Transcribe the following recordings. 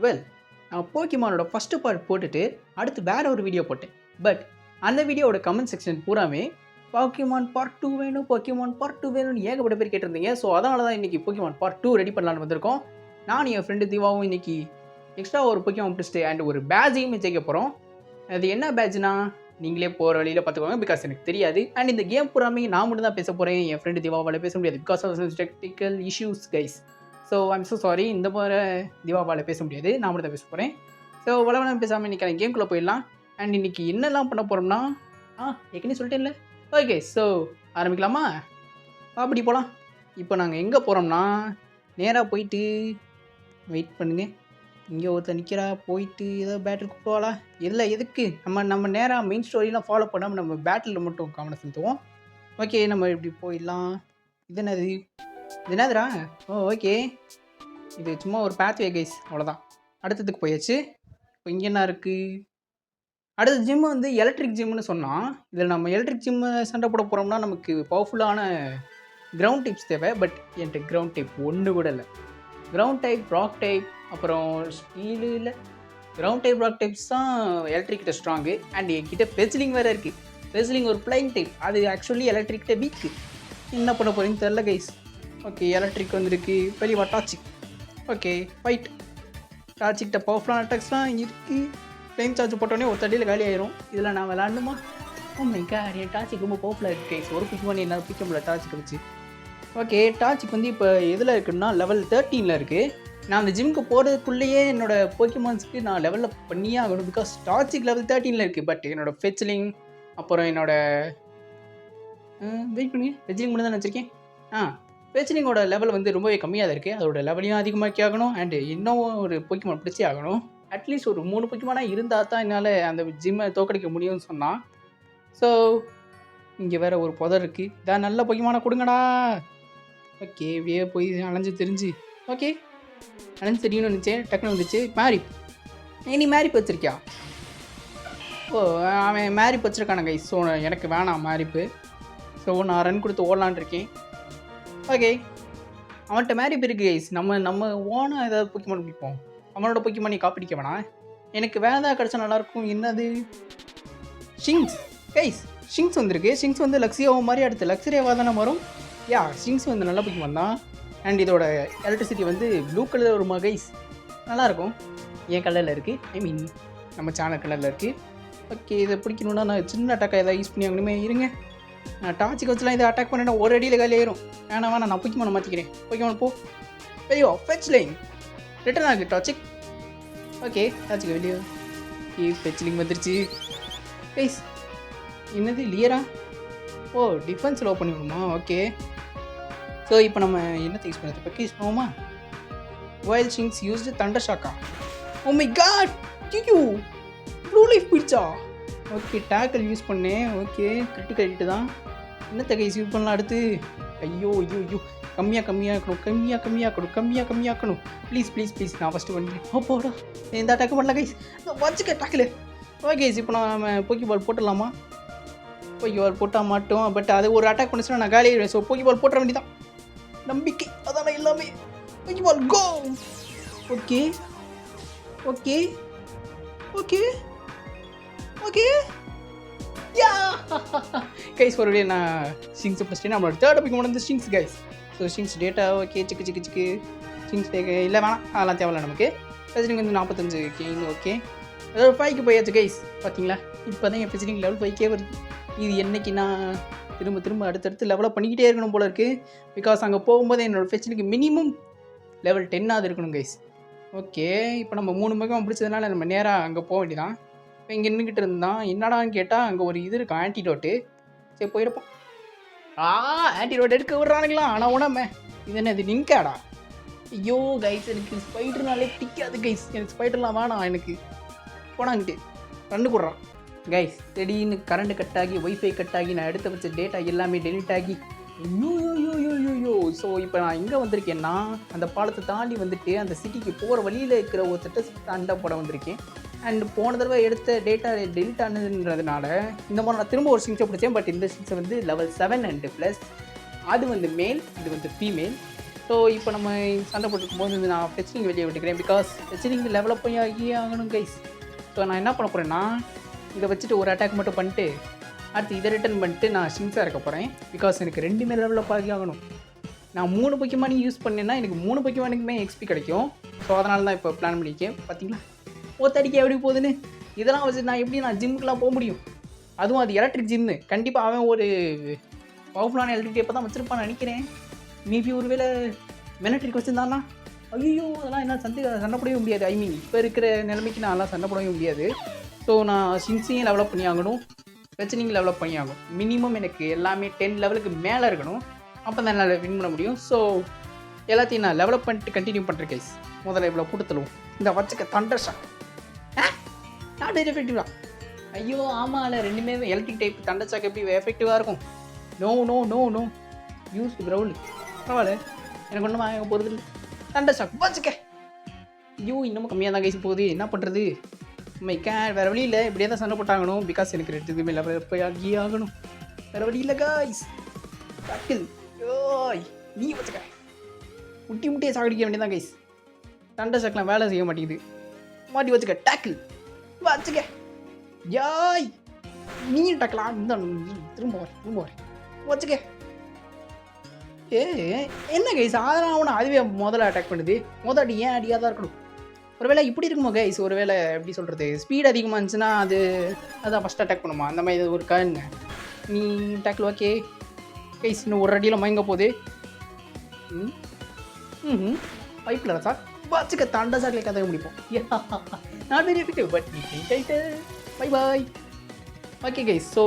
Well, நான் போக்கிமானோட first part போட்டுட்டு அடுத்து வேற ஒரு வீடியோ போட்டேன். பட் அந்த வீடியோவோட கமெண்ட் செக்ஷன் பூராமே போக்கிமான் பார்ட் 2 வேணும், போக்கிமான் பார்ட் 2 வேணும்னு ஏகப்பட்ட பேர் கேட்டிருந்தீங்க. ஸோ அதனால தான் இன்றைக்கி போக்கிமான் பார்ட் 2 ரெடி பண்ணலான்னு வந்திருக்கோம். நான் என் ஃப்ரெண்டு திவாவும் இன்றைக்கி எக்ஸ்ட்ரா ஒரு போக்கிமான் பிடிச்சிட்டு அண்ட் ஒரு பேட்ஜையும் ஜெயிக்க போகிறோம். அது என்ன பேட்ஜ்னா நீங்களே போகிற வழியில் பார்த்துக்கோங்க. பிகாஸ் எனக்கு தெரியாது. அண்ட் இந்த கேம் பூராமே நான் மட்டும் தான் பேச போகிறேன். என் ஃப்ரெண்டு திவாவால் பேச முடியாது. Because of technical issues guys. So I'm so sorry. இந்த மாதிரி திவாவால் பேச முடியாது. நான் மட்டும் தான் பேச போகிறேன். ஸோ வளவனம் பேசாமல் இன்றைக்கி கேம்குள்ளே போயிடலாம். அண்ட் இன்றைக்கி என்னெல்லாம் பண்ண போகிறோம்னா ஏற்கனவே சொல்லிட்டேன்ல. ஓகே, ஸோ ஆரம்பிக்கலாமா? அப்படி போகலாம். இப்போ நாங்கள் எங்கே போகிறோம்னா நேராக போயிட்டு வெயிட் பண்ணுங்க. இங்கே ஒருத்தர் நிற்கிறா. போயிட்டு ஏதோ பேட்டில் கூப்பிடுவாளா? இல்லை, எதுக்கு நம்ம நேராக மெயின் ஸ்டோரியெலாம் ஃபாலோ பண்ணாமல் நம்ம பேட்டிலில் மட்டும் கவனம் செலுத்துவோம். ஓகே, நம்ம இப்படி போயிடலாம். இது என்னது? இது என்னதுரா? ஓகே, இது சும்மா ஒரு பேத்வே கைஸ், அவ்வளோதான். அடுத்ததுக்கு போயாச்சு. இப்போ இங்கே என்ன இருக்குது? அடுத்த ஜிம்மு வந்து எலக்ட்ரிக் ஜிம்னு சொன்னால், இதில் நம்ம எலக்ட்ரிக் ஜிம்மு சண்டை போட போகிறோம்னா நமக்கு பவர்ஃபுல்லான கிரவுண்ட் டைப்ஸ் தேவை. பட் என்கிட்ட கிரவுண்ட் டைப் ஒன்று கூட இல்லை. கிரவுண்ட் டைப், ராக் டைப், அப்புறம் ஸ்டீலு இல்லை. கிரவுண்ட் டைப், ராக் டைப்ஸ் தான் எலக்ட்ரிக்கிட்ட ஸ்ட்ராங்கு. அண்ட் என்கிட்ட பெஸ்லிங் வேறு இருக்குது. பெஸ்லிங் ஒரு ஃப்ளைங் டைப், அது ஆக்சுவலி எலக்ட்ரிக்கிட்ட வீக்கு. என்ன பண்ண போகிறீங்கன்னு தெரில கைஸ். ஓகே, எலக்ட்ரிக் வந்துருக்கு. வெளியே டாச்சிக். Okay, fight. டாச்சிக்கிட்ட பவர்ஃபுல்லான அட்டாக்ஸ்லாம் இருக்குது. ஃப்ளேம் சார்ஜ் போட்டோன்னே ஒரு தடியில் காலி ஆயிரும். இதில் நான் விளாடணுமா? மை காட், என் டாச்சிக் ரொம்ப பவர்ஃபுல்லாக இருக்குது கைஸ். ஒரு பிக் பண்ணி என்னால் பிக்க முடியல டாச்சிக் வச்சு. ஓகே, டாச்சிக் வந்து இப்போ எதில் இருக்குன்னா லெவல் 13 இருக்குது. நான் அந்த ஜிம்முக்கு போகிறதுக்குள்ளேயே என்னோடய போக்கிமான்ஸுக்கு நான் லெவலில் பண்ணியே ஆகணும். பிகாஸ் டாச்சிக் லெவல் 13 இருக்குது. பட் என்னோடய ஃபெச்லிங், அப்புறம் என்னோடய வெயிட் பண்ணுங்க, ஃபெச்லிங் மட்டும் தான் வச்சுருக்கேன். ஃபெச்லிங்கோட லெவல் வந்து ரொம்பவே கம்மியாக தான் இருக்குது. அதோட லெவலையும் அதிகமாக்கி ஆகணும். அண்டு இன்னும் ஒரு போக்கிமான் பிடிச்சி ஆகணும். அட்லீஸ்ட் ஒரு 3 போக்கிமானாக இருந்தால் தான் என்னால் அந்த ஜிம்மை தோக்கடிக்க முடியும்னு சொன்னான். ஸோ இங்கே வேறு ஒரு புதர் இருக்குது. இதான் நல்ல போக்கிமானை கொடுங்கடா. ஓகே, இப்படியே போய் அலைஞ்சு தெரிஞ்சு. ஓகே, அலைஞ்சு தெரியும்னு நினச்சேன். டக்குனு வந்துச்சு மேரிப். நீ மேரிப் வச்சுருக்கியா? அவன் மேரிப் வச்சுருக்கான கைஸ். ஸோ எனக்கு வேணாம் மேரிப்பு. ஸோ நான் ரன் கொடுத்து ஓடலான் இருக்கேன். ஓகே, அவன்கிட்ட மேரிப் இருக்குது கைஸ். நம்ம ஓனாக ஏதாவது போக்கிமான் பிடிப்போம். அவனோட போக்கிமான் நீ காப்பிடிக்க வேணாம். எனக்கு வேறு ஏதாவது கிடச்சா நல்லாயிருக்கும். என்னது? ஷிங்ஸ் கைஸ். ஷிங்ஸ் வந்துருக்கு. ஷிங்ஸ் வந்து லக்ஸியாவை மாதிரி அடுத்து லக்ஸரியாவாக தானே வரும். ஷிங்ஸ் வந்து நல்ல போக்கிமான் தான். அண்ட் இதோட எலக்ட்ரிசிட்டி வந்து ப்ளூ கலரில் வருமா கைஸ்? நல்லாயிருக்கும். என் கலரில் இருக்குது. ஐ மீன் நம்ம சேனல் கலரில் இருக்குது. ஓகே, இதை பிடிக்கணுன்னா நான் சின்ன அட்டாக்காக எதாவது யூஸ் பண்ணி ஆகணுமே. இருங்க, நான் டாச்சிக்கு வச்சுலாம் இதை அட்டாக் பண்ணிட்டா ஒரு அடியில் காலி ஆயிரும். வேணாம், நான் போக்கிமானை மாற்றிக்கிறேன். போக்கிமான் போ. ஐயோ, ஃபெச் லைன் ரிட்டர்ன் ஆகுது டாச்சிக். ஓகே, டாச்சிக்கு வெளியே. ஃபெச்லிங் வந்துருச்சு கைஸ். என்னது லியரா? டிஃபென்ஸ் லோ பண்ணி விடுமா? ஓகே, ஸோ இப்போ நம்ம என்னத்தை யூஸ் பண்ணுறது? இப்போ யூஸ் பண்ணுவோமா? வைல்ட் ஷிங்ஸ் யூஸ்டு தண்டர் ஷாக்கா? ஓ மை காட், ஐயோ ப்ளூ லைஃப் போயிடுச்சா? ஓகே, டேக்கிள் யூஸ் பண்ணேன். ஓகே, கிரிட்டிக்கல் ஹிட்டு தான். என்னத்தை கைஸ் யூஸ் பண்ணலாம் அடுத்து? ஐயோ கம்மியாக்கணும். ப்ளீஸ் நான் ஃபஸ்ட்டு பண்ணிட்டேன். போடா, இந்த அட்டாக் பண்ணல கைஸ். வச்சுக்க டேக்கில். ஓகே, இப்போ நம்ம போக்கிபால் போட்டுடலாமா? போக்கிபால் போட்டால் மாட்டோம். பட் அது ஒரு அட்டாக் பண்ணிச்சுன்னா நான் காலி ஆயிடுவேன். ஸோ போக்கிபால் போட்டுற வேண்டியதான். நம்பிக்கை அதான எல்லாமே. போக்கிபால் கோ. ஓகே கைஸ், ஒரு நான் ஷிங்ஸை ஃபஸ்ட்டு நம்மளோட தேர்ட் பிக் வந்து Shinx guys. So Shinx data okay. சிக்கு ஷிங்ஸ் டேக்கு இல்லை வேணாம், அதெல்லாம் தேவையில்ல நமக்கு. ஃபெசிலிங் வந்து 45 கேங். ஓகே, அதாவது 5க்கு போயாச்சு கைஸ். பார்த்தீங்களா, இப்போ தான் என் ஃபெசிலிங் லெவல் 5கே வருது. இது என்றைக்கு நான் திரும்ப அடுத்தடுத்து லெவலாக பண்ணிக்கிட்டே இருக்கணும் போல இருக்குது. பிகாஸ் அங்கே போகும்போது என்னோடய ஃபெசிலிக்கு மினிமம் லெவல் 10ஆவது இருக்கணும் கைஸ். ஓகே, இப்போ நம்ம 3 பக்கம் பிடிச்சதுனால நம்ம நேராக அங்கே போக வேண்டியதான். இப்போ இங்கே நின்றுக்கிட்டு இருந்தான். என்னடான்னு கேட்டால் அங்கே ஒரு இது இருக்குது, ஆன்டிடோட்டு. சரி போயிருப்போம். ஆன்டிடோட் எடுக்க விட்றானுங்களா? ஆனால் உடம்பே இது என்ன, இது நிங்காடா? ஐயோ கைஸ், எனக்கு ஸ்பைடர்னாலே பிடிக்காது கைஸ். எனக்கு ஸ்பைடர்லாம் வேணாம். எனக்கு போனாங்கிட்டு ரன்னு கொடுறான் கைஸ். திடீர்னு கரண்ட் கட் ஆகி ஒய்ஃபை கட் ஆகி நான் எடுத்து வச்ச டேட்டா எல்லாமே டெலிட் ஆகி ஐயோ. ஸோ இப்போ நான் எங்கே வந்திருக்கேன்னா அந்த பாலத்தை தாண்டி வந்துட்டு அந்த சிட்டிக்கு போகிற வழியில் இருக்கிற ஒரு சண்டை போட வந்திருக்கேன். அண்ட் போன தடவை எடுத்த டேட்டா டெலிட் ஆனதுன்றதுனால இந்த மாதிரி நான் திரும்ப ஒரு ஷிங்ஸை பிடிச்சேன். பட் இந்த ஷிங்ஸை வந்து லெவல் 7 அண்டு ப்ளஸ். அது வந்து மேல், இது வந்து ஃபீமேல். ஸோ இப்போ நம்ம சண்டை போட்டுக்கும் போது நான் ஃபெச்சிலிங் வெளியே விட்டுக்கிறேன். பிகாஸ் ஃபெச்சிலிங் லெவலப் பண்ணி ஆகியே ஆகணும் கைஸ். ஸோ நான் என்ன பண்ண போகிறேன்னா, இதை வச்சுட்டு ஒரு அட்டாக் மட்டும் பண்ணிட்டு அடுத்து இதை ரிட்டர்ன் பண்ணிட்டு நான் ஷிங்ஸாக இருக்க போகிறேன். பிகாஸ் எனக்கு 2மே லெவலப் ஆகி ஆகணும். நான் 3 பொக்கிமானி யூஸ் பண்ணேன்னா எனக்கு 3 பொக்கிமானுக்குமே எக்ஸ்பி கிடைக்கும். ஸோ அதனால தான் இப்போ பிளான் பண்ணியிருக்கேன். பார்த்தீங்களா ஒத்தடிக்க எப்படி போகுதுன்னு. இதெல்லாம் வச்சு நான் ஜிம்முக்கெலாம் போக முடியும். அதுவும் அது எலக்ட்ரிக் ஜிம்மு. கண்டிப்பாக அவன் ஒரு பவர்ஃபுல்லான எலக்ட்ரிக் டேப்பை தான் வச்சுருப்பான்னு நினைக்கிறேன். மேபி ஒரு வேளை மெனட்ரிக் வச்சுருந்தான்னா ஐயோ அதெல்லாம் என்ன சண்டை போடவே முடியாது. ஐ மீன் இப்போ இருக்கிற நிலைமைக்கு நான் எல்லாம் சண்டை போடவே முடியாது. ஸோ நான் ஷிங்ஸையும் டெவலப் பண்ணி ஆகணும், ஃபெச்சிலிங் டெவலப் பண்ணி ஆகணும். மினிமம் எனக்கு எல்லாமே 10 லெவலுக்கு மேலே இருக்கணும். அப்போ தான் என்னால் வின் பண்ண முடியும். ஸோ எல்லாத்தையும் நான் டெவலப் பண்ணிட்டு கண்டினியூ பண்ணுறேன் கைஸ். முதல்ல இவ்வளோ கூட்டத்தலுவோம். இந்த வச்சுக்க தண்டர் ஷாட் நாட் எஃபெக்டிவா? ஐயோ ஆமாம் இல்லை 2மே எலக்ட்ரிக் டைப். தண்டர் ஷாக் எப்படி எஃபெக்டிவாக இருக்கும்? No no no no use prowl. பரவாயில்ல எனக்கு ஒன்றும் வாங்க போகிறது இல்லை. தண்டர் ஷாக் வச்சுக்க. ஐயோ இன்னமும் கம்மியாக தான் கைஸ் போகுது. என்ன பண்ணுறது? வேறு வழி இல்லை. இப்படியே தான் சண்டை போட்டாகணும். பிகாஸ் எனக்கு 2மே லெவல் போய் ஆகியே ஆகணும். வேறு வழி இல்லை கைஸ். டக்கில் ஓய் நீ வச்சுக்க. முட்டியே சாகடிக்க வேண்டியதான் கைஸ். தண்டர் ஷாக்லாம் வேலை செய்ய மாட்டேங்குது. மாட்டி வச்சுக்க. டேக்கிள் வச்சுக்க. யாய் நீ டக்கலாம். இந்த திரும்ப வர வச்சுக்க. என்ன கைஸ் அதெல்லாம் அவனை அதுவே முதல்ல அட்டாக் பண்ணுது. அடி ஏன் அடியாக தான் இருக்கணும். ஒருவேளை இப்படி இருக்குமா கைஸ்? ஒருவேளை எப்படி சொல்கிறது, ஸ்பீட் அதிகமாக இருந்துச்சுன்னா அதான் ஃபஸ்ட் அட்டாக் பண்ணுமா? அந்த மாதிரி ஒரு கண்ணு நீ டேக்கிள் ஓகே கைஸ். இன்னும் ஒரு அடியில் மயங்க போகுது. பைப்பில் சார் வச்சுக்க. தண்டர் ஷாக்ல கதை முடிப்போம். Not very effective but bye bye. Okay guys. So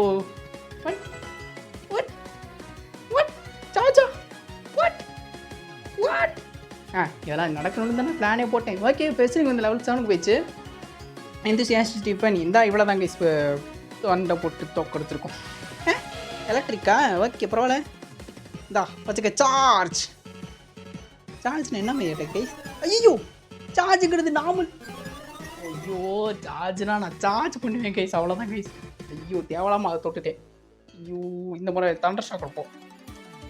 இதெல்லாம் நடக்கணும்னு தானே பிளானே போட்டேன். ஓகே ஃபெச்சிலிங் வந்து லெவல் 7க்கு போயிடுச்சு. எந்தூசியாஸ்டிக் ஸ்டீஃபன் இந்தா இவ்வளோ தாங்க இப்போ தொண்டை போட்டு கொடுத்துருக்கோம். எலக்ட்ரிக்கா? ஓகே பரவாயில்ல. இந்தா வச்சுக்க. சார்ஜ்னா என்ன மாதிரி கைஸ்? ஐயோ சார்ஜுங்கிறது நார்மல். ஐயோ சார்ஜ்னா நான் சார்ஜ் பண்ணுவேன் கைஸ். அவ்வளோதான் கைஸ். ஐயோ தேவலாமா அதை தொட்டுட்டேன். ஐயோ இந்த முறை தண்டர் ஷாக் கொடுப்போம்.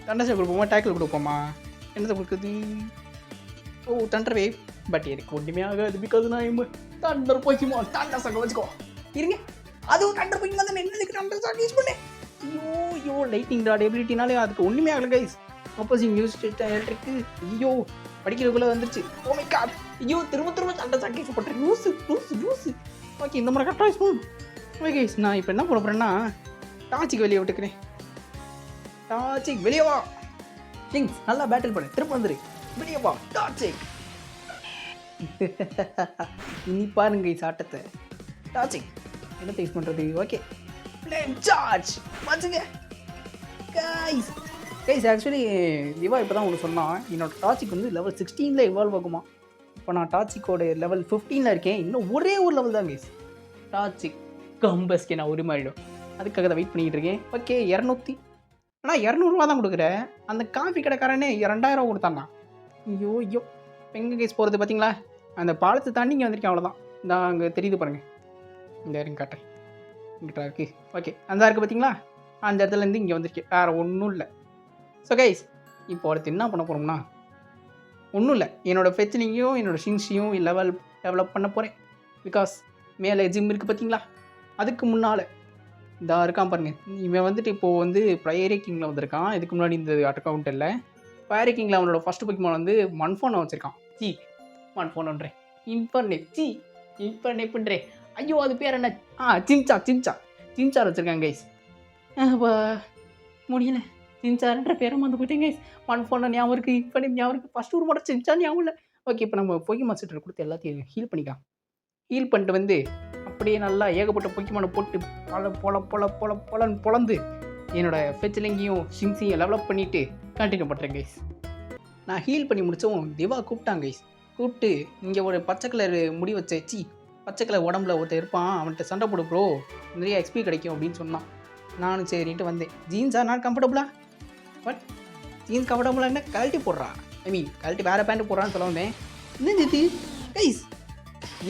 தண்டர் ஷாக் கொடுப்போமா டேக்கிள் கொடுப்போமா? என்னத்தை கொடுக்குது? ஓ தண்டர் வேவ். பட் எனக்கு ஒன்றுமே ஆகாது. பிகாஸ் நான் தண்டர் பொக்கிமான் தண்டர் ஷாக் வச்சுக்கோ. இருங்க அதுவும் தண்டர் பொக்கிமான் தான். என்னதுக்கு தண்டர் ஷாக் யூஸ் பண்ணேன்? ஐயோ லைட்டிங் டாட் எபிலிட்டினாலே அதுக்கு ஒன்றுமே ஆகலை கைஸ். Opposing use electric. ஐயோ படிக்கிறதுக்குள்ளே வந்துருச்சு. Oh my God. ஐயோ திரும்ப தண்டர் ஷாக் யூஸ் பண்ணுறேன். லூஸு. ஓகே இந்த மாதிரி கரெக்டாக யூஸ் பண்ணணும். ஓகே கைஸ் நான் இப்போ என்ன பண்ண போகிறேன்னா டாச்சிக்கு வெளியே விட்டுக்கிறேன். டாச்சிக் வெளியே வா. கிங்ஸ் நல்லா பேட்டில் பண்ணு. திரும்ப வந்துரு. வெளியே வா டாச்சிக். இனி பாருங்க கைஸ் ஆட்டத்தை. டாச்சிக் என்ன யூஸ் பண்ணுறது? ஓகே ஃப்ளேம் சார்ஜ் வச்சுங்க கைஸ். ஆக்சுவலி திவா இப்போ தான் ஒன்று சொன்னான். என்னோடய டாச்சிக் வந்து லெவல் 16 இவால்வ் ஆகுமா. இப்போ நான் டாச்சிக்கோட லெவல் 15 இருக்கேன். இன்னும் ஒரே ஒரு லெவல் தான் கைஸ். டாச்சிக் கம்பஸ்கே நான் உரிமாறிடும். அதுக்காக தான் வெயிட் பண்ணிக்கிட்டு இருக்கேன். ஓகே 200 ஆனால் 200 தான் கொடுக்குறேன். அந்த காஃபி கடைக்காரனே 2000 கொடுத்தாண்ணா. ஐயோ எங்கே கைஸ் போகிறது பார்த்தீங்களா? அந்த பாலத்தை தாண்டி இங்கே வந்திருக்கேன். அவ்வளோதான். இந்த அங்கே தெரியுது பாருங்கள். இந்த இருங்க காட்டுறேன். இங்கிட்ட இருக்குது. ஓகே அந்த இருக்குது பார்த்தீங்களா? அந்த இடத்துலேருந்து இங்கே வந்திருக்கேன். வேறு ஒன்றும் இல்லை. ஸோ கைஸ் இப்போ அடுத்து என்ன பண்ண போகிறோம்னா ஒன்றும் இல்லை. என்னோடய ஃபெச்சிலிங்கையும் என்னோடய ஷிங்ஸையும் டெவலப் பண்ண போகிறேன். பிகாஸ் மேலே ஜிம் இருக்குது பார்த்தீங்களா? அதுக்கு முன்னால் இந்த இருக்கான் பாருங்கள். இவன் வந்துட்டு இப்போது வந்து ஃபயர் கிங்கில் வந்திருக்கான். இதுக்கு முன்னாடி இந்த அக்கௌண்ட் இல்லை. ஃபயர் கிங்கில் அவனோட ஃபஸ்ட்டு பொக்கிமான் வந்து மன்ஃபோனை வச்சுருக்கான். மன்ஃபோனுன்றேன் இன்ஃபர்னே பண்ணுறேன். ஐயோ அது பேர் என்ன? சிம்சார் வச்சுருக்காங்க கைஸ். முடியல. சிம்சார்ன்ற பேரை வந்து போயிட்டேன் கைஸ். மன்ஃபோனை ஞாபகம் இருக்குது. இன்ஃபர்னே ஞாபகம் இருக்குது. ஃபஸ்ட்டு ஒரு மட்டும் சிம்சார் ஞாபகம் இல்லை. ஓகே இப்போ நம்ம பொக்கிமான் செட்டர் கொடுத்து எல்லாத்தையும் ஹீல் பண்ணிக்கலாம். ஹீல் பண்ணிட்டு வந்து அப்படியே நல்லா ஏகப்பட்ட பொக்கிமானை போட்டு பொலந்து என்னோடய ஃபெச்சிலிங்கையும் ஷிங்ஸையும் டெவலப் பண்ணிவிட்டு கண்டினியூ பண்ணுறேன் கைஸ். நான் ஹீல் பண்ணி முடித்தோம். திவா கூப்பிட்டாங்க கைஸ். கூப்பிட்டு இங்கே ஒரு பச்சை கலர் முடி வச்சு பச்சை கலர் உடம்புல ஒருத்தர் இருப்பான், அவன்கிட்ட சண்டை போடு ப்ரோ, நிறைய எக்ஸ்பி கிடைக்கும் அப்படின்னு சொன்னான். நானும் சரின்ட்டு வந்தேன். ஜீன்ஸா நாட் கம்ஃபர்டபுளா? பட் ஜீன்ஸ் கம்ஃபர்டபுளாக என்ன கழட்டி போடுறா. ஐ மீன் கழட்டி வேறு பேண்ட்டு போடுறான்னு சொல்ல வந்தேன். என்ன ஜித்தி கைஸ்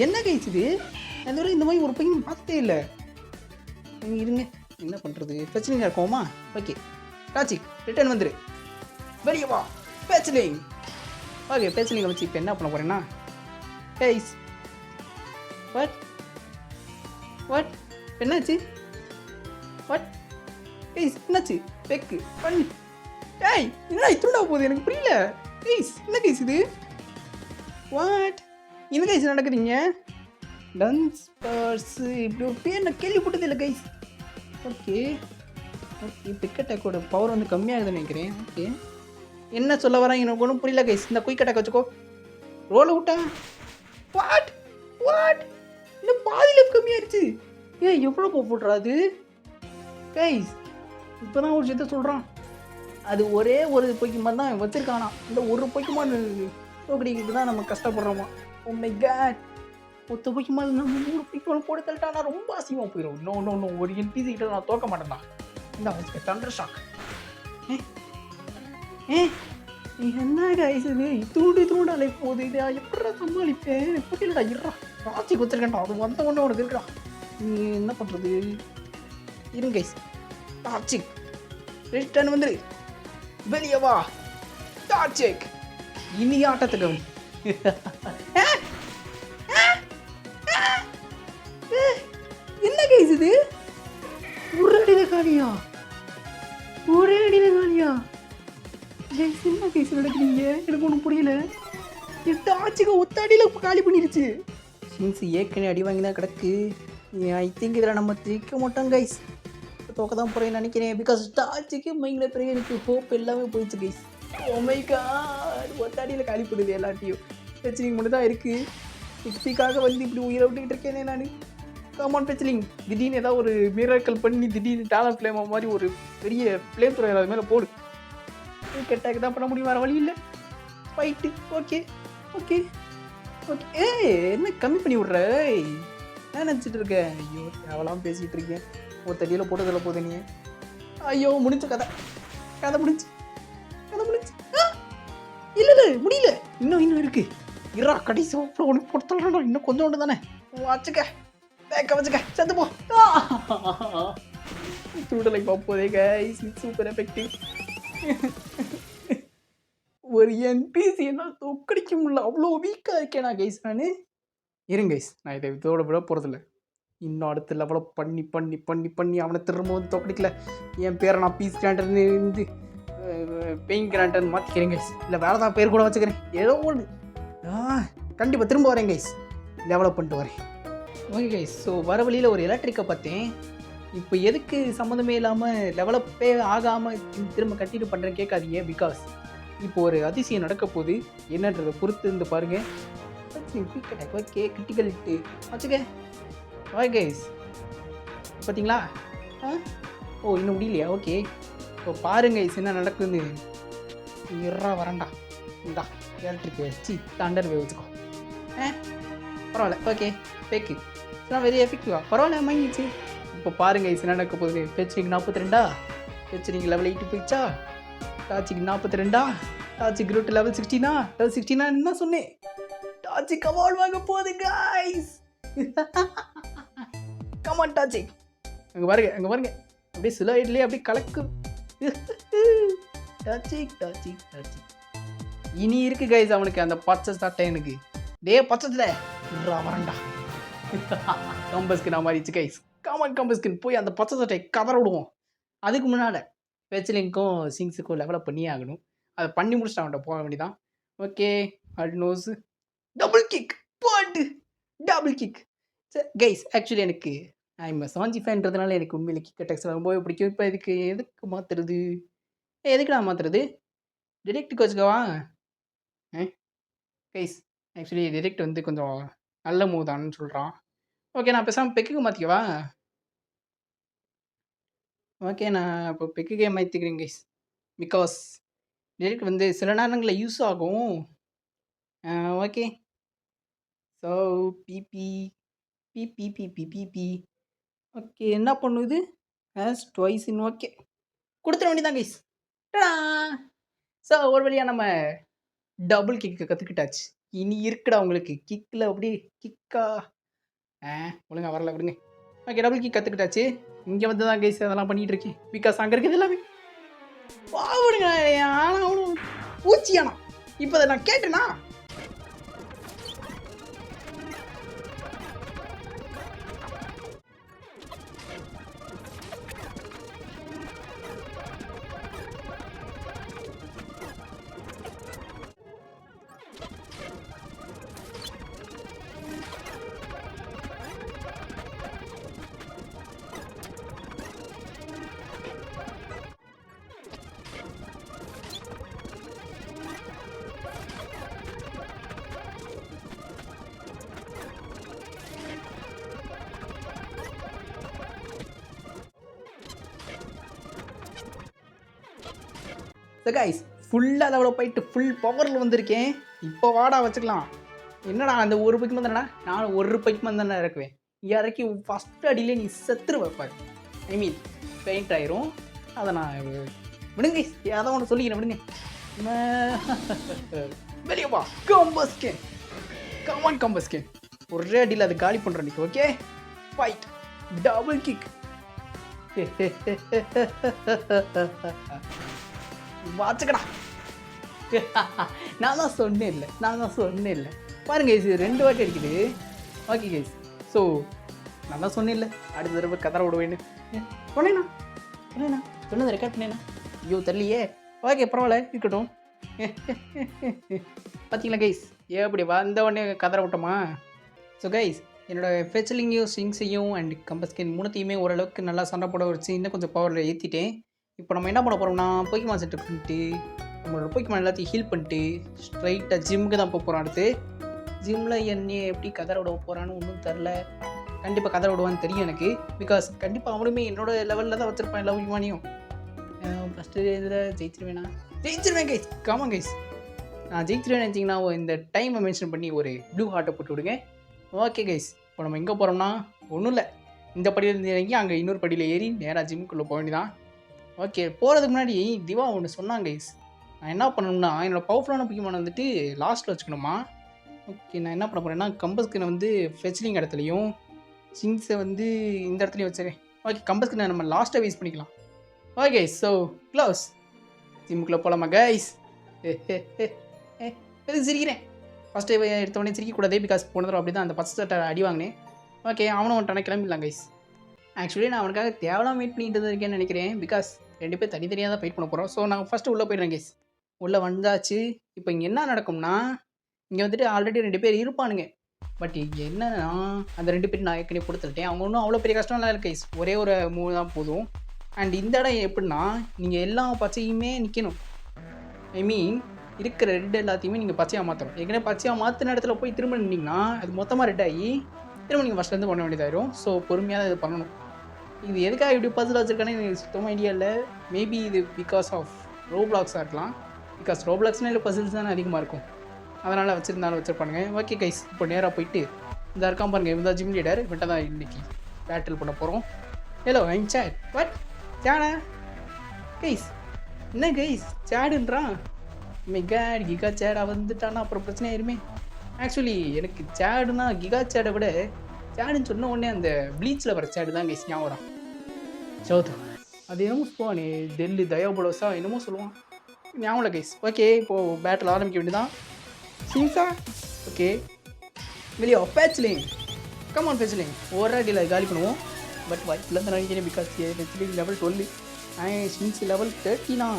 என்ன கைஸ் இது? அதுவரை இந்த மாதிரி ஒரு பையன் பார்த்தே இல்லை. இருங்க என்ன பண்ணுறது? ஃபெச்சிலிங்காக இருக்கோமா? ஓகே டாச்சிக் ரிட்டர்ன் வந்துரு. வெளியே வா ஃபெச்சிலிங். ஓகே பேசலிங்க வச்சு இப்போ என்ன பண்ண போகிறேன்னா கைஸ் வாட் வாட் என்னாச்சு வாட் கைஸ் என்னாச்சு பெக்கு பண்ணு ஏய் என்ன இத்துண்டா போகுது எனக்கு புரியல கைஸ் என்ன கைஸ் இது வாட் என்ன கைஸ் நடக்குதுங்க டன்ஸ் பர்ஸு இப்படி ஒரு பேர் நான் கேள்விப்பட்டது இல்லை கைஸ் ஓகே ஓகே பிக் அட்டாக்கோட பவர் வந்து கம்மியாகுதுன்னு நினைக்கிறேன் ஓகே என்ன சொல்ல வராங்க எனக்கு ஒன்றும் புரியல கைஸ் இந்த குயிக் அட்டாக் வச்சுக்கோ ரோலை விட்டா வாட் வாட் இன்னும் பாதி லைஃப் கம்மியாயிருச்சு ஏன் எவ்வளோ போட்டுறா அது கைஸ் இப்போ தான் ஒரு விஷயத்த சொல்கிறான் அது ஒரே ஒரு பொய்க்குமான் தான் வச்சுருக்கானா இந்த ஒரு பொய்க்குமான் தோக்கடிக்கு தான் நம்ம கஷ்டப்படுறோமா உண்மை கேட் ஒத்த பொய்க்குமான் நம்ம 3 பொய்க்குமான் போட்டு தள்ளிட்டானா ரொம்ப அசிங்கமாக போயிடும் நோ ஒரு என்பிசி கிட்ட நான் தோக்க மாட்டேன்டா இந்த அவனுக்கு தண்டர் ஷாக் என்ன கைஸ் இது தூண்டு லைஃப் போகுது இது எப்படா சமாளிப்பேன் எனக்கு புரியலடா இருறா ராசி கொடுத்துருக்கேன்டா அது வந்த ஒன்று உனக்கு இருக்கா நீ என்ன பண்ணுறது இருங்க கைஸ் டார்ச்சிக் ரிட்டர்ன் வந்துரு வெளியே வா டார்ச்சிக் இனி ஆட்டத்துக்கு என்ன கைஸ் இது ஒரே அடியில் காலியா என்ன கேஸ் நடக்குறீங்க எனக்கு ஒன்றும் புரியல எட்டு ஆச்சுக்கு ஒத்தாடியில் காலி பண்ணிருச்சு ஷின்ஸ் ஏற்கனவே அடி வாங்கி தான் கிடக்கு ஐ திங்க் இதில் நம்ம திக்க மாட்டோம் கைஸ் தோக்க தான் போகிறேன்னு நினைக்கிறேன் பிகாஸ் டாச்சுக்கு மைங்கில் பிறகு எனக்கு ஹோப் எல்லாமே போயிடுச்சு கைஸ் ஓமை காட் ஒத்தாடியில் காலி பண்ணுது எல்லாத்தையும் பிரச்சனைங்க மட்டும் தான் இருக்குது சிக்ஸிக்காக வந்து இப்படி உயிரை விட்டுக்கிட்டு இருக்கேனே நான் காமான் பிரச்சனைங்க திடீர்னு ஏதாவது ஒரு மிராக்கல் பண்ணி திடீர்னு டேலண்ட் ஃப்ளேமா மாதிரி ஒரு பெரிய ஃப்ளேம் துறை அது மேலே போடு கெட்டாக்கு தான் பண்ண முடியும் வேறு வழி இல்லை ஃபைட்டு ஓகே ஓகே ஓகே என்ன கம்மி பண்ணி விட்ற நான் நினச்சிட்டு இருக்கேன் ஐயோ தேவலாம் பேசிகிட்டு இருக்கேன் ஒரு தடியில் போட்டதில் போகுது நீ ஐயோ முடிஞ்ச கதை முடிஞ்சு இல்லை முடியல இன்னும் இருக்குது இரா கடைசி ஒன்று போட்டு இன்னும் கொஞ்சம் ஒன்று தானே வச்சுக்க பேக்க வச்சுக்க சேர்த்து போ தூடலை பார்ப்போதே கைஸ் சூப்பர் எஃபெக்டிவ் ஒரு என்பிசி என்னால் தோக்கடிக்க முடியல அவ்வளோ வீக்காக இருக்கேன் நான் கைஸ் நான் இருங்க கைஸ் நான் இதை இதோட விட போகிறதில்ல இன்னும் அடுத்த லெவலப் பண்ணி அவனை திரும்ப வந்து தோக்கடிக்கல என் பேரை நான் பீஸ் கிராண்டர்னு இருந்து பெயின் கிராண்டர்னு மாற்றிக்கிறேன் கைஸ் இல்லை வேறு தான் பேர் கூட வச்சுக்கிறேன் ஏதோ ஒன்று கண்டிப்பாக திரும்ப வரேன் கைஸ் டெவலப் பண்ணிட்டு வரேன் ஓகே கைஸ் ஸோ வர வழியில் ஒரு எலக்ட்ரிக்கை பார்த்தேன் இப்போ எதுக்கு சம்மந்தமே இல்லாமல் டெவலப்பே ஆகாமல் திரும்ப கண்டினியூ பண்ணுறேன் கேட்காதீங்க பிகாஸ் இப்போ ஒரு அதிசயம் நடக்க போகுது என்னன்றதை பொறுத்து இருந்து பாருங்கள் ஓகே கிரிட்டிக்கல் இட்டு வச்சுக்க ஓகே கைஸ் பார்த்தீங்களா ஓ இன்னும் முடியலையா ஓகே இப்போ பாருங்க கைஸ் என்ன நடக்குதுன்னு இருறா வரண்டா இந்தா எலக்ட்ரிக் வச்சு தண்டர் வே வச்சுக்கோ பரவாயில்ல ஓகே பேக்கு வெரி எஃபெக்டிவா பரவாயில்ல வாங்கிச்சு இப்போ பாருங்க இது என்ன நடக்க போகுது பேச்சுக்கு 42 பேச்சுக்கு லெவல் 8 போயிடுச்சா டாச்சிக்கு 42 டாச்சிக்கு ரூட் லெவல் 16 லெவல் 16 என்ன சொன்னேன் டாச்சிக் அவார்ட் வாங்க போகுது கைஸ் கமான் டாச்சிக் அங்கே பாருங்க அப்படியே சில ஐட்லேயே அப்படியே கலக்கு டாச்சிக் இனி இருக்கு கைஸ் அவனுக்கு அந்த பச்சை சட்டை எனக்கு டே பச்சத்தில் வரண்டா கம்பஸ்கின் மாறிடுச்சு கைஸ் காமன் கம்பஸ்கின் போய் அந்த பச்சை சட்டை கதற விடுவோம் அதுக்கு முன்னால் பேச்சலிங்க்கும் சிங்ஸுக்கும் டெவலப் பண்ணியே ஆகணும் அதை பண்ணி முடிச்சுட்டு அவன்கிட்ட போக வேண்டியதான் ஓகே அல்னோஸ் டபுள் கிக் சரி கைஸ் ஆக்சுவலி எனக்கு ஐம் சாஞ்சி ஃபேன்றதுனால எனக்கு உண்மையில கிக் அட்டாக்ஸ் ரொம்பவே பிடிக்கும் இப்போ எதுக்கு மாற்றுறது எதுக்கு நான் மாற்றுறது டிரெக்ட் கோச்சுக்கவா கைஸ் ஆக்சுவலி டிரெக்ட் வந்து கொஞ்சம் நல்ல மூவ் தான்னு சொல்கிறான் ஓகே நான் பேசாமல் பெக்குக்கு மாற்றிக்கவா ஓகே நான் இப்போ பெக்குக்கே மாற்றிக்கிறேன் கைஸ் பிகாஸ் டிரெக்ட் வந்து சில நேரங்களில் யூஸ் ஆகும் ஓகே ஸோ பிபி ஓகே என்ன பண்ணுது ட்வைஸ் இன் ஓகே கொடுத்துட வேண்டியதான் கைஸ் ஸோ ஒரு வழியாக நம்ம டபுள் கிக்கு கற்றுக்கிட்டாச்சு இனி இருக்குடா உங்களுக்கு கிக்கில் அப்படி கிக்கா ஒழுங்கா வரல விடுங்க ஓகே டபுள் கிக் கற்றுக்கிட்டாச்சு இங்கே வந்து தான் கைஸ் அதெல்லாம் பண்ணிகிட்டு இருக்கேன் பிகாஸ் அங்கே இருக்குது எல்லாமே பாவுடுங்க ஆனால் அவனும் பூச்சியானா இப்போ அதை நான் கேட்டேனா? ஸோ கைஸ் ஃபுல்லாக லெவலில் போயிட்டு ஃபுல் பவரில் வந்திருக்கேன். இப்போ வாடா வச்சுக்கலாம். என்னடா அந்த ஒரு பைக்குமே தானடா, நான் ஒரு பைக்குமே தானே இறக்குவேன். இறக்கி ஃபஸ்ட்டு அடியிலே நீ செத்துரு வைப்பார். ஐ மீன் பெயிண்ட் ஆயிரும். அதை நான் விடுங்க, அதை ஒன்று சொல்லிக்கிறேன் விடுங்க. வெளியே வா கம்பஸ்கேன், கமான் கம்பஸ்கேன். ஒரே அடியில் அதை காலி பண்ணுறேன் நீ. Okay fight double kick. வாச்சுக்கடா. நான் தான் சொன்னேன் இல்லை பாருங்க கைஸ், 2 வாட்டி அடிக்குது. ஓகே கைஸ், ஸோ நான் தான் சொன்னேன் இல்லை அடுத்த தடவை கதற விடுவேன்னு. சொன்னேண்ணா சொன்னதை ரெக்கார்ட் பண்ணேண்ணா. ஐயோ தெரியலையே. ஓகே பரவாயில்ல இருக்கட்டும். பார்த்தீங்களா கைஸ், எப்படி வந்த உடனே கதற விட்டோமா? ஸோ கைஸ், என்னோடய ஃபெச்சலிங்கையும் ஸ்விங்ஸையும் அண்ட் கம்பஸ்கின் 3த்தையுமே ஓரளவுக்கு நல்லா சண்டை போட வச்சு இன்னும் கொஞ்சம் பவரில் ஏற்றிட்டேன். இப்போ நம்ம என்ன பண்ண போகிறோம்னா, போக்கிமான் சென்டர் பண்ணிட்டு நம்மளோட போக்கிமான் எல்லாத்தையும் ஹீல் பண்ணிட்டு ஸ்ட்ரைட்டாக ஜிம்முக்கு தான் போக போகிறோம். அடுத்து ஜிம்மில் என்னையை எப்படி கதற விட போகிறான்னு ஒன்றும் தெரில. கண்டிப்பாக கதற விடுவான்னு தெரியும் எனக்கு. பிகாஸ் கண்டிப்பாக அவனுமே என்னோடய லெவலில் தான் வச்சுருப்பான் எல்லா போக்கிமானையும். ஃபஸ்ட்டு இதில் ஜெயிச்சிருவேன் கைஸ். காமா கைஸ், நான் ஜெயிச்சிருவேன் நினச்சிங்கன்னா இந்த டைமை மென்ஷன் பண்ணி ஒரு ப்ளூ ஹார்ட்டை போட்டு விடுங்க. ஓகே கைஸ், இப்போ நம்ம எங்கே போகிறோம்னா ஒன்றும் இல்லை, இந்த படியில் இறங்கி அங்கே இன்னொரு படியில் ஏறி நேராக ஜிம்முக்குள்ளே போக வேண்டியதான். ஓகே, போகிறதுக்கு முன்னாடி திவா ஒன்று சொன்னாங்க கைஸ். நான் என்ன பண்ணணும்னா, என்னோடய பவர்ஃபுல்லான போக்கிமான் வந்துட்டு லாஸ்ட்டில் வச்சுக்கணுமா. ஓகே, நான் என்ன பண்ண போகிறேன்னா, கம்பஸ்கினை வந்து ஃபெச்லிங் இடத்துலையும் சிங்ஸை வந்து இந்த இடத்துலையும் வச்சுருக்கேன். ஓகே, கம்பஸ்கினை நம்ம லாஸ்ட்டாக வேஸ்ட் பண்ணிக்கலாம். Okay so close. ஜிம்முக்குள்ளே போகலாமா கைஸ்? எதுக்கு சிரிக்கிறேன்? ஃபஸ்ட்டு எடுத்தவொடனே சிரிக்கக்கூடாதே, பிகாஸ் போன தடவை அப்படி தான் அந்த 10 சட்டை அடி வாங்கினேன். ஓகே, அவனும் வந்துட்டானே, கிளம்பிடலாம் கைஸ். ஆக்சுவலி நான் அவனுக்காக தேவலாம் வெயிட் பண்ணிட்டு இருக்கேன்னு நினைக்கிறேன். பிகாஸ் 2 பேர் தனித்தனியாக தான் வெயிட் பண்ண போகிறோம். ஸோ நான் ஃபஸ்ட்டு உள்ளே போயிடுறேன் கைஸ். உள்ளே வந்தாச்சு. இப்போ இங்கே என்ன நடக்கும்னா, இங்கே வந்துட்டு ஆல்ரெடி 2 பேர் இருப்பானுங்க. பட் இங்கே என்னன்னா, அந்த 2 பேர் நான் ஏற்கனவே கொடுத்துட்டேன். அவங்க ஒன்றும் அவ்வளோ பெரிய கஷ்டம்லாம் இல்லை கைஸ், ஒரே ஒரு மூவ் தான் போதும். அண்ட் இந்த இடம் எப்படின்னா, நீங்கள் எல்லா பச்சையுமே நிற்கணும். ஐ மீன் இருக்கிற ரெட் எல்லாத்தையுமே நீங்கள் பச்சையாக மாற்றணும். ஏற்கனவே பச்சையாக மாற்றின இடத்துல போய் திரும்ப நின்னீங்கன்னா அது மொத்தமாக ரெட் ஆகி திரும்ப நீங்கள் ஃபஸ்ட்லேருந்து பண்ண வேண்டியதாயிரும். ஸோ பொறுமையாக தான் இது பண்ணணும். இது எதுக்காக இப்படி பசில் வச்சுருக்கானே எனக்கு சுத்தமாக ஐடியா இல்லை. மேபி இது பிகாஸ் ஆஃப் ரோப்ளாக்ஸாக இருக்கலாம். பிகாஸ் ரோப்ளாக்ஸ்னால் இல்லை பசில்ஸ் தானே அதிகமாக இருக்கும், அதனால் வச்சுருப்பானுங்க. ஓகே கைஸ், இப்போ நேராக போயிட்டு இந்த இருக்கான் பாருங்கள், இந்த ஜிம் லீடர் இவன்ட்ட தான் இன்றைக்கி பேட்டில் பண்ண போகிறோம். ஹலோ ஐம் சேட். வாட் சேடா கைஸ்? என்ன கைஸ் சேடுன்றான்? மெகாட் கிகா சேடாக வந்துட்டானா அப்புறம் பிரச்சனை ஆயிருமே. ஆக்சுவலி எனக்கு சேடுனா கிகா சேடை விட சேடுன்னு சொன்ன உடனே அந்த ப்ளீச்சில் வர சேடு தான் கைஸ் ஞாபகம். சௌதா அது என்னமோ போவானே, டெல்லி தயாபுலோஸா என்னமோ சொல்லுவான், ஞாபகம் கைஸ். ஓகே, இப்போது பேட்டில் ஆரம்பிக்க வேண்டியதான். சிங்ஸா ஓகே, வெளியே ஃபெச்லிங், கமான் ஃபெச்லிங். ஒரு அடியில் காலி பண்ணுவோம். பட் வாய்ப்பில் தான் நினைக்கிறேன், because Fletchling level 12, Shinx level 13.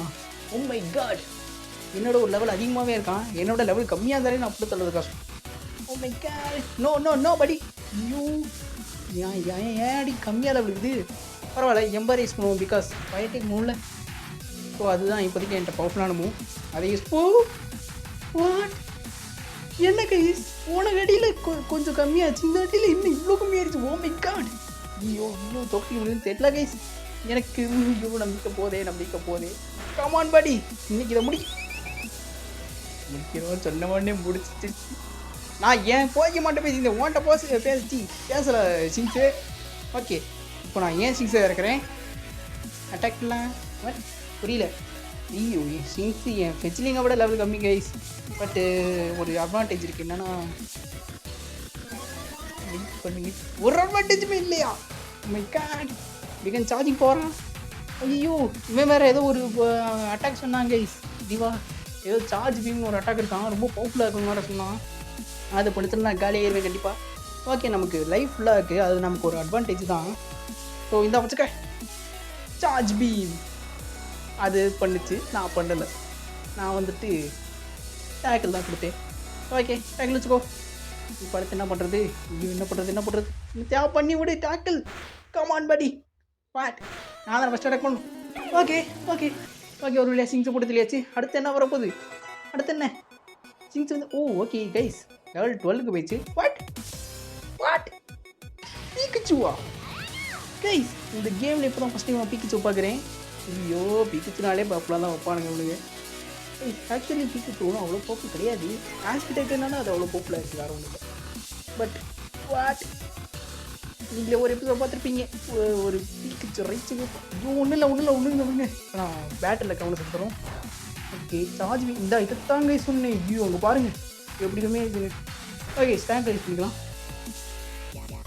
Oh my God, என்னோட ஒரு லெவல் அதிகமாகவே இருக்கான். என்னோட லெவல் கம்மியாக இருந்தாலே நான் அப்படி தள்ளுறது கஷ்டம். Oh my God, no no no படி. ஐயோ ஏன் அடி கம்மியாக லெவல் இது? பரவாயில்ல, எம்பரைஸ் பண்ணுவோம் பிகாஸ் ஃபைட்டிங் மூவ்ல. ஸோ அதுதான் இப்போதைக்கு என்கிட்ட பவர்ஃபுல்லான மூவ். அதை யூஸ் வாட் என்ன கைஸ், போன அடியில் கொஞ்சம் கம்மியாச்சு, இந்த அடியில் இன்னும் இவ்வளோ கம்மியாகிடுச்சு. ஓ மை காட், ஐயோ தொப்பி முடியுன்னு தெரியல கைஸ் எனக்கு. ஐயோ நம்பிக்கை போதே. கமான் படி, இன்னைக்கு இதை முடிக்கிறோம் சொன்ன உடனே முடிச்சிட்டு. நான் ஏன் போய்க்க மாட்டேன் பேசியிருந்தேன், ஓன்ட்ட பேசலை சிங்ஸு. ஓகே, இப்போ நான் ஏன் சிங்ஸை இறக்குறேன்? அட்டாக்லாம் புரியல. ஐயோ சிங்ஸு என் ஃபெச்லிங்கை விட லெவல் கம்மி கைஸ். பட்டு ஒரு அட்வான்டேஜ் இருக்குது, என்னென்னா ஒரு அட்வான்டேஜுமே இல்லையா? மை காட், பிகன் சார்ஜிங் போகிறான். ஐயோ இவன் வேறு ஏதோ ஒரு அட்டாக் சொன்னாங்க கைஸ். திவா ஏதோ சார்ஜ் பீம்னு ஒரு அட்டாக் இருக்கான், ரொம்ப பவர்ஃபுல்லாக இருக்குன்னு வேறு சொன்னான். அதை படிச்சுட்டு நான் காலி ஆயிடுவேன் கண்டிப்பாக. ஓகே, நமக்கு லைஃப் ஃபுல்லாக இருக்குது, அது நமக்கு ஒரு அட்வான்டேஜ் தான். ஸோ இந்த வச்சுக்க சார்ஜ் பீம் அது பண்ணுச்சு, நான் பண்ணலை. நான் வந்துட்டு டேக்கிள் தான் கொடுத்தேன். ஓகே, டேக்கிள் வச்சுக்கோ. இப்போ அடுத்து என்ன பண்ணுறது? ஐயோ, என்ன பண்ணுறது? தேவை பண்ணி விடு டேக்கிள். கமான் படி வாட், நான் தான் ஃபஸ்ட் அட்டாக் பண்ணணும். ஓகே ஓகே ஓகே, ஒரு வழியாக சிங்ஸை போட்டு தெரியாச்சு. அடுத்து என்ன வரப்போகுது? அடுத்து என்ன சிங்ஸ் வந்து ஓகே கைஸ், லெவல் 12க்கு போயிடுச்சு. வாட் பீக்கிச்சுவா கைஸ்? இந்த கேமில் இப்போ தான் ஃபஸ்ட் டைம் நான் பீக்கிச்சு பார்க்குறேன். ஐயோ, பீக்கிச்சுனாலே பாப்பெலாம் தான் வைப்பானுங்க இவனுங்க. ஆக்சுவலி பீக்கிச்சுவும் அவ்வளோ போப்பு கிடையாது. ஆஸ்பிடேட்டர்னால அது அவ்வளோ போப்பில் இருக்குது, வேறு ஒன்று. பட் வாட், நீங்கள் ஒரு எபிசோட் பார்த்துருப்பீங்க, ஒரு பீக்கிச்சு ரைட்ஸுக்கு. ஒன்றும் இல்லை. நான் பேட்டில் கவனம் செலுத்துகிறோம். ஓகே, சார்ஜ் இந்த இதுதாங்க சொன்னேன். ஐயோ, அங்கே பாருங்கள் எப்படியுமே இது. ஓகே, ஸ்டாண்ட் ரைஸ் பண்ணிக்கலாம்.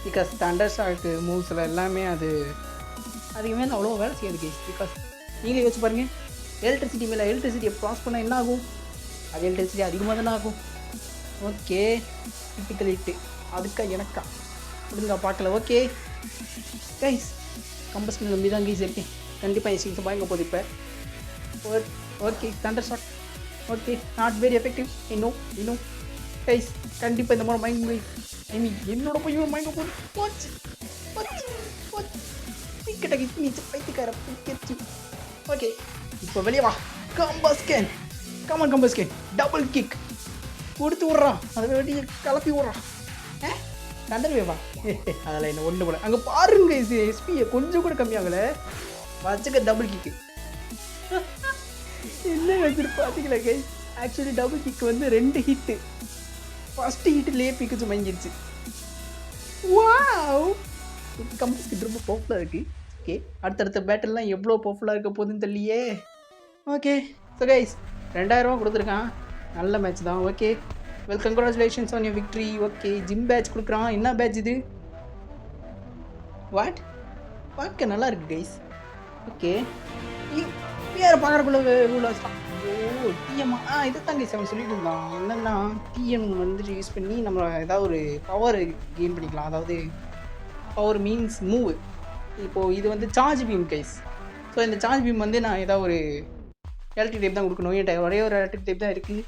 பிகாஸ் ஸ்டாண்டர்ட் ஷார்ட் மூவ்ஸில் எல்லாமே அது அதுக்குமே அவ்வளோ வேலை செய்யாது கேஸ். பிகாஸ் நீங்களே யோசிச்சு பாருங்கள், எலக்ட்ரிசிட்டி மேலே எலக்ட்ரிசிட்டியை க்ராஸ் பண்ணால் என்ன ஆகும்? அது எலக்ட்ரிசிட்டி அதிகமாக தானே ஆகும். ஓகே, கிரிட்டிக்கல் ஹிட்டு அதுக்கா எனக்கா அப்படிங்க பார்க்கல. ஓகே கைஸ், கம்பஸ்டன் நம்பி தான் கைஸ் இருக்கேன். கண்டிப்பாக என் சீக்கிரம் வாங்க போகுது இப்போ. Okay, thunder shot. Okay, not very effective. இன்னும் கைஸ், கண்டிப்பாக இந்த மாதிரி மயங்க என்னோட போய் மயங்க போகுது. பைத்தியக்கார பிடிச்சு. ஓகே, இப்போ வெளியே வா. கம்பஸ்கேன் டபுள் கிக் கொடுத்து விட்றான், அதை வெட்டி கலப்பி விட்றான். தண்டர் வேவா அதில் என்ன ஒன்று போல. அங்கே பாருங்க, எஸ்பியை கொஞ்சம் கூட கம்மியாகலை. வச்சுக்க டபுள் கிக்கு. என்ன வச்சுட்டு பார்த்தீங்களா கைஸ்? ஆக்சுவலி டபுள் கிக் வந்து 2 ஹிட்டு. ஃபஸ்ட்டு ஹிட்லேயே பிக்கிச்சு மங்கிடுச்சு. வாவ், கம்பஸ் கிட்ட ரொம்ப பவர்ஃபுல்லாக இருக்குது. ஓகே, அடுத்தடுத்த பேட்டில்லாம் எவ்வளோ பவர்ஃபுல்லாக இருக்க போகுதுன்னு தெரியலையே. ஓகே, ஸோ கைஸ் 2000 ரூபா கொடுத்துருக்கான். நல்ல மேட்ச் தான். Okay, well, congratulations on your victory. Okay, gym badge கொடுக்குறான். என்ன பேட்ச் இது? வாட், பார்க்க நல்லா இருக்குது கைஸ். ஓகே, பேரை பார்க்குறக்குள்ள டிஎம் இதை தாங்க அவன் சொல்லிட்டு இருந்தான். என்னென்னா டிஎம் வந்துட்டு யூஸ் பண்ணி நம்ம ஏதாவது ஒரு பவர் கெயின் பண்ணிக்கலாம். அதாவது பவர் மீன்ஸ் மூவ். இப்போது இது வந்து சார்ஜ் பீம் கைஸ். ஸோ இந்த சார்ஜ் பீம் வந்து நான் ஏதாவது ஒரு எலக்ட்ரிக் டைப் தான் கொடுக்கணும். என்கிட்ட ஒரே ஒரு எலக்ட்ரிக் டைப் தான் இருக்குது.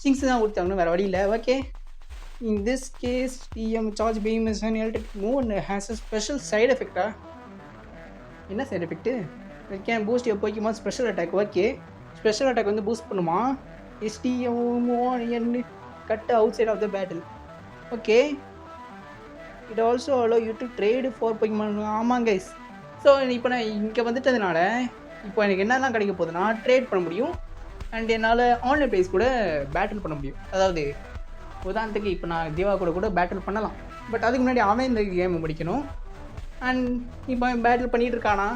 சிங்ஸ் தான் கொடுத்தாங்கன்னு வேறு வழி இல்லை. Okay, in this case TM charge beam is an electric move and has a special side எஃபெக்டா? என்ன side effect? Can boost your Pokémon special attack. Okay, special attack வந்து பூஸ்ட் பண்ணுமா? STM cut outside of the battle. Okay, it also allow you to trade for Pokémon. ஆமாம் guys. So இப்போ நான் இங்கே வந்துட்டதுனால இப்போ எனக்கு என்னெல்லாம் கிடைக்க போகுதுன்னா, ட்ரேட் பண்ண முடியும் அண்ட் என்னால் ஆன்லைன் ப்ளேஸ் கூட பேட்டில் பண்ண முடியும். அதாவது உதாரணத்துக்கு இப்போ நான் தேவா கூட பேட்டில் பண்ணலாம். பட் அதுக்கு முன்னாடி அவன் இந்த கேமை முடிக்கணும். அண்ட் இப்போ பேட்டில் பண்ணிகிட்டு இருக்கானா,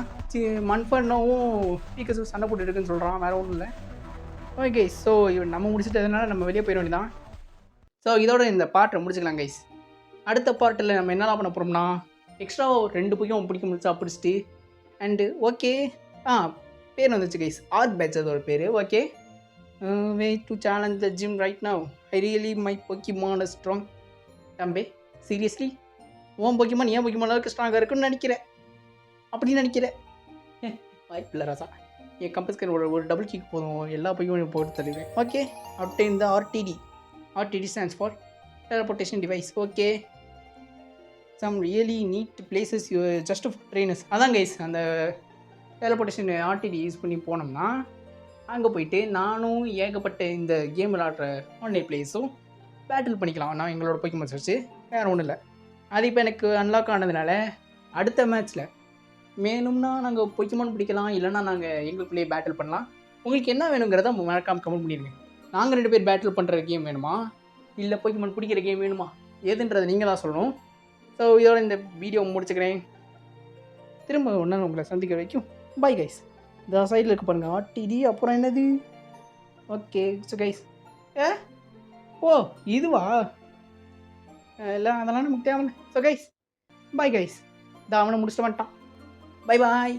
மண்பண்ணவும் பீக்கஸும் சண்டை போட்டுட்டு இருக்குன்னு சொல்கிறான். வேறு ஒன்றும் இல்லை. ஓகே, ஸோ நம்ம முடிச்சுட்டதுனால நம்ம வெளியே போயிட வேண்டியதான். ஸோ இதோட இந்த பார்ட்டை முடிச்சுக்கலாம் கைஸ். அடுத்த பார்ட்டில் நம்ம என்னெல்லாம் பண்ண போகிறோம்னா, எக்ஸ்ட்ரா 2 புக்கையும் பிடிக்க முடிச்சா பிடிச்சிட்டு அண்டு ஓகே பேர் வந்துச்சு கைஸ், ஆர்ட் பேட்ச் அதோட பேர். Okay, way to challenge the gym right now. I really my Pokemon is strong. தம்பி சீரியஸ்லி உன் போக்கிமான் ஏன் போக்கிமான் அளவுக்கு ஸ்ட்ராங்காக இருக்குன்னு நினைக்கிறேன்? அப்படின்னு நினைக்கிறேன்? வாய்ப்பில்லை ராசா. என் கம்பஸ்கர் ஒரு டபுள் கிக் போதும், எல்லா போக்கிமானும் போட்டு தருவேன். Okay, obtain the RTD stands for teleportation device. Okay, some really neat places just for trainers. அதான் கைஸ், அந்த டெலபோர்டேஷன் RTD யூஸ் பண்ணி போனோம்னா அங்கே போயிட்டு நானும் ஏகப்பட்ட இந்த கேம் விளாட்ற ஆன்லைன் பிளேஸும் பேட்டில் பண்ணிக்கலாம். நான் எங்களோட போக்கிமான்ஸ் வச்சு, வேறு ஒன்றும் இல்லை. அது இப்போ எனக்கு அன்லாக் ஆனதுனால அடுத்த மேட்ச்சில் வேணும்னா நாங்கள் போக்கிமான் பிடிக்கலாம், இல்லைனா நாங்கள் எங்களுக்குள்ளேயே பேட்டில் பண்ணலாம். உங்களுக்கு என்ன வேணுங்கிறத மறக்காமல் கமெண்ட் பண்ணிடுங்க. நாங்கள் 2 பேர் பேட்டில் பண்ணுற கேம் வேணுமா, இல்லை போக்கிமான் பிடிக்கிற கேம் வேணுமா, எதுன்றதை நீங்கள் தான் சொல்லணும். ஸோ இதோட இந்த வீடியோ முடிச்சுக்கிறேன். திரும்ப ஒன்று உங்களை சந்திக்க வரைக்கும் பை கைஸ். இந்த சைடில் இருக்க பாருங்கள் RTD. அப்புறம் என்னது? ஓகே, ஸோ கைஸ் இதுவா இல்லை, அதெல்லாம் நமக்கு தேவை. So guys bye guys. அவனை முடிச்சுட்டு வந்துட்டான். Bye bye.